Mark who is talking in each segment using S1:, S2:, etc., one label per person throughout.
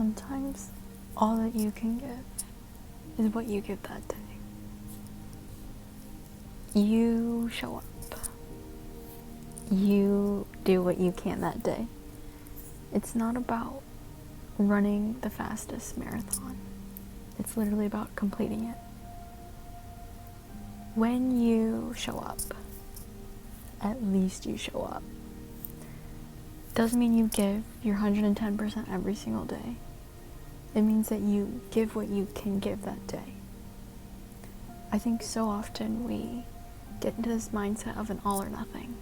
S1: sometimes all that you can give is what you give that day. You show up. You do what you can that day. It's not about running the fastest marathon. It's literally about completing it. When you show up, at least you show up. Doesn't mean you give your 110% every single day. It means that you give what you can give that day. I think so often we get into this mindset of an all or nothing.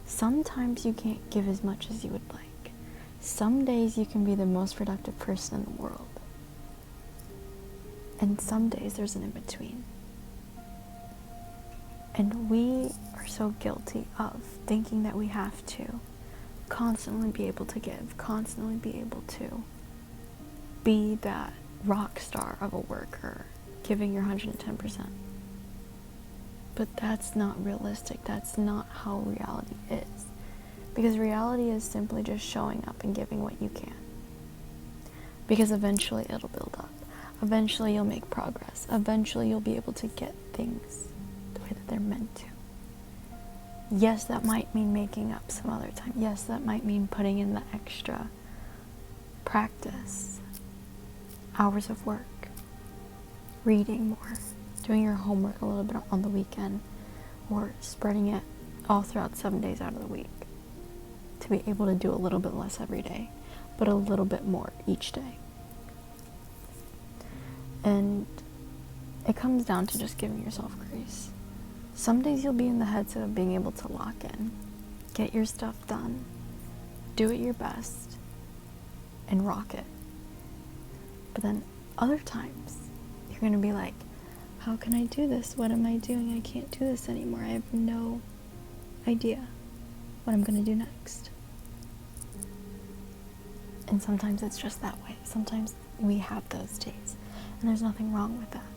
S1: Sometimes you can't give as much as you would like. Some days you can be the most productive person in the world. And some days there's an in-between. And we are so guilty of thinking that we have to constantly be able to give, constantly be able to be that rock star of a worker, giving your 110%. But that's not realistic. That's not how reality is. Because reality is simply just showing up and giving what you can. Because eventually it'll build up. Eventually you'll make progress. Eventually you'll be able to get things the way that they're meant to. Yes, that might mean making up some other time. Yes, that might mean putting in the extra practice, hours of work, reading more, doing your homework a little bit on the weekend, or spreading it all throughout 7 days out of the week to be able to do a little bit less every day, but a little bit more each day. And it comes down to just giving yourself grace. Some days you'll be in the headset of being able to lock in, get your stuff done, do it your best, and rock it. But then other times, you're going to be like, how can I do this? What am I doing? I can't do this anymore. I have no idea what I'm going to do next. And sometimes it's just that way. Sometimes we have those days, and there's nothing wrong with that.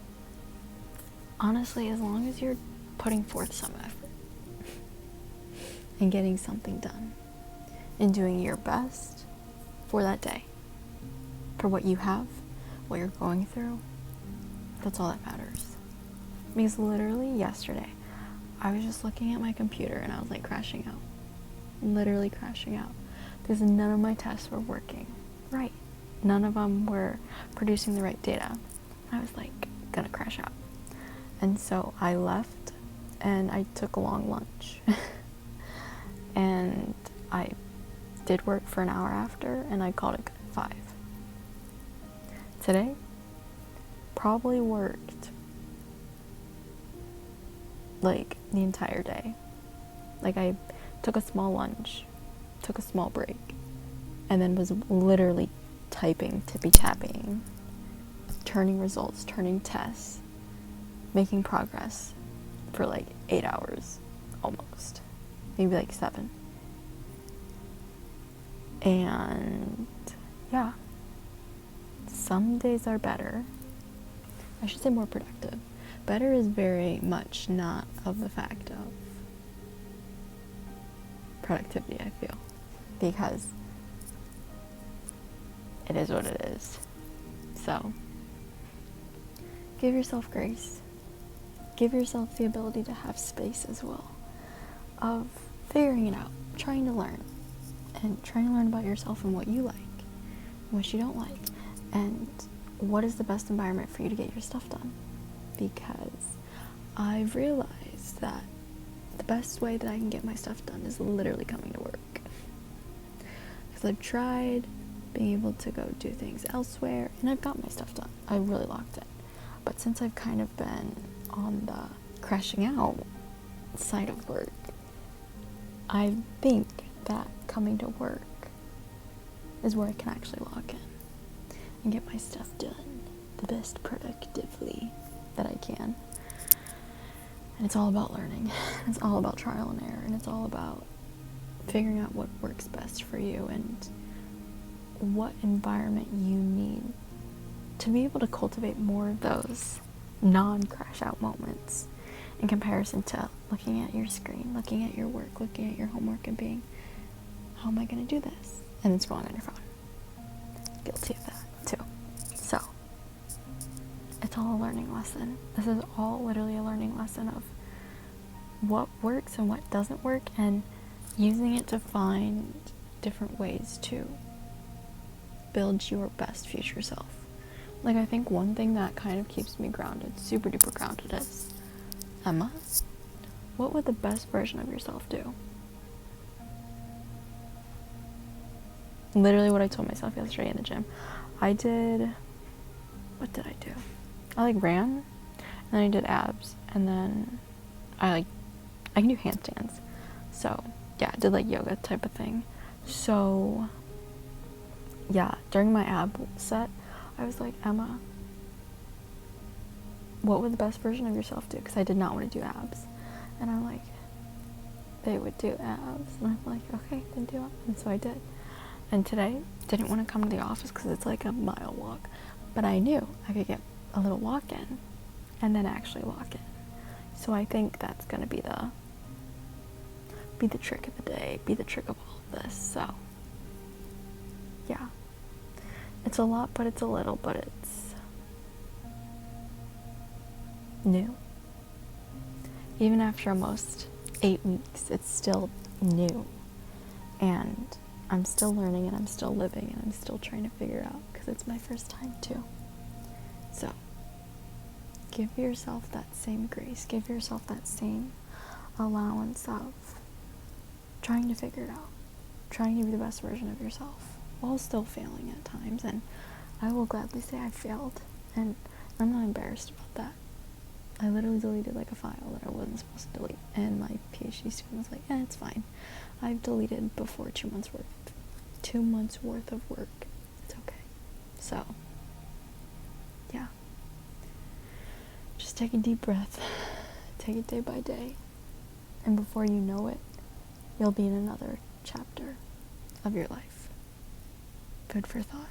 S1: Honestly, as long as you're putting forth some effort and getting something done and doing your best for that day, for what you have, what you're going through, that's all that matters. Because literally yesterday, I was just looking at my computer and I was like crashing out. Literally crashing out. Because none of my tests were working right. None of them were producing the right data. I was like, gonna crash out. And so I left and I took a long lunch. And I did work for an hour after and I called it good at 5. Today, probably worked like the entire day. Like I took a small lunch, took a small break, and then was literally typing, tippy-tapping, turning results, turning tests, making progress for like 8 hours almost, maybe like 7. And yeah, some days are better. I should say more productive. Better is very much not of the fact of productivity, I feel, because it is what it is. So give yourself grace. Give yourself the ability to have space as well of figuring it out, trying to learn, and trying to learn about yourself and what you like, and what you don't like, and what is the best environment for you to get your stuff done. Because I've realized that the best way that I can get my stuff done is literally coming to work. Because I've tried being able to go do things elsewhere, and I've got my stuff done. I really locked in. But since I've kind of been on the crashing out side of work, I think that coming to work is where I can actually lock in and get my stuff done the best productively that I can. And it's all about learning. It's all about trial and error, and it's all about figuring out what works best for you and what environment you need to be able to cultivate more of those non-crash out moments in comparison to looking at your screen, looking at your work, looking at your homework and being, how am I going to do this? And it's going on your phone. guilty of that too. So, it's all a learning lesson. This is all literally a learning lesson of what works and what doesn't work, and using it to find different ways to build your best future self. Like, I think one thing that kind of keeps me grounded, super duper grounded, is, Emma, what would the best version of yourself do? Literally what I told myself yesterday in the gym. What did I do? I ran, and then I did abs, and then I can do handstands. So yeah, I did yoga type of thing. So yeah, during my ab set, I was like, Emma, what would the best version of yourself do? Because I did not want to do abs. And I'm like, they would do abs. And I'm like, okay, then do it. And so I did. And today, didn't want to come to the office because it's a mile walk. But I knew I could get a little walk in and then actually walk in. So I think that's going to be the trick of the day, be the trick of all of this. So yeah, it's a lot, but it's a little, but it's new. Even after almost 8 weeks, it's still new, and I'm still learning, and I'm still living, and I'm still trying to figure it out, because it's my first time too. So give yourself that same grace, give yourself that same allowance of trying to figure it out, trying to be the best version of yourself while still failing at times. And I will gladly say I failed, and I'm not embarrassed about that. I literally deleted a file that I wasn't supposed to delete, and my PhD student was like, it's fine. I've deleted before 2 months worth of work. It's okay. So yeah, just take a deep breath, take it day by day, and before you know it, you'll be in another chapter of your life. Food for thought.